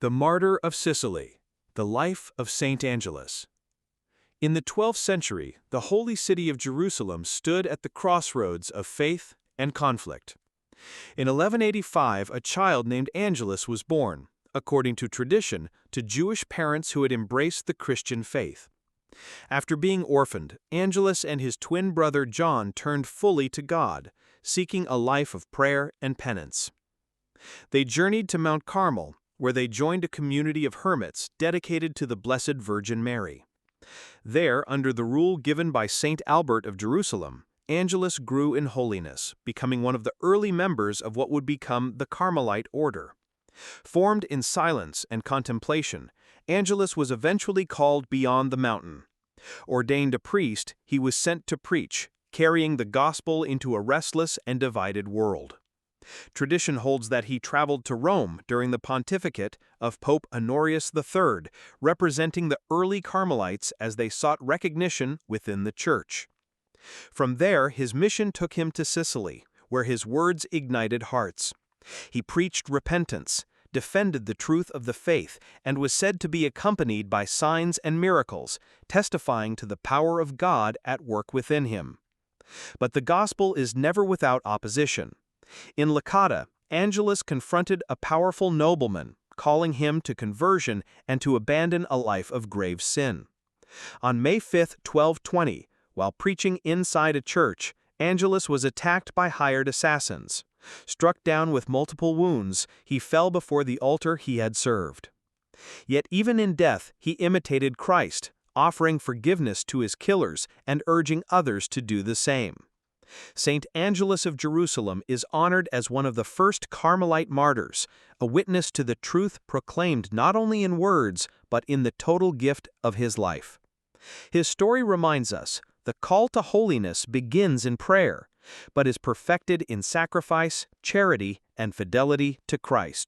The Martyr of Sicily, the life of Saint Angelus. In the 12th century, the holy city of Jerusalem stood at the crossroads of faith and conflict. In 1185, a child named Angelus was born, according to tradition, to Jewish parents who had embraced the Christian faith. After being orphaned, Angelus and his twin brother John turned fully to God, seeking a life of prayer and penance. They journeyed to Mount Carmel, where they joined a community of hermits dedicated to the Blessed Virgin Mary. There, under the rule given by Saint Albert of Jerusalem, Angelus grew in holiness, becoming one of the early members of what would become the Carmelite order. Formed in silence and contemplation, Angelus was eventually called beyond the mountain. Ordained a priest, he was sent to preach, carrying the gospel into a restless and divided world. Tradition holds that he traveled to Rome during the pontificate of Pope Honorius III, representing the early Carmelites as they sought recognition within the Church. From there, his mission took him to Sicily, where his words ignited hearts. He preached repentance, defended the truth of the faith, and was said to be accompanied by signs and miracles, testifying to the power of God at work within him. But the gospel is never without opposition. In Licata, Angelus confronted a powerful nobleman, calling him to conversion and to abandon a life of grave sin. On May 5, 1220, while preaching inside a church, Angelus was attacked by hired assassins. Struck down with multiple wounds, he fell before the altar he had served. Yet even in death, he imitated Christ, offering forgiveness to his killers and urging others to do the same. Saint Angelus of Jerusalem is honored as one of the first Carmelite martyrs, a witness to the truth proclaimed not only in words, but in the total gift of his life. His story reminds us, the call to holiness begins in prayer, but is perfected in sacrifice, charity, and fidelity to Christ.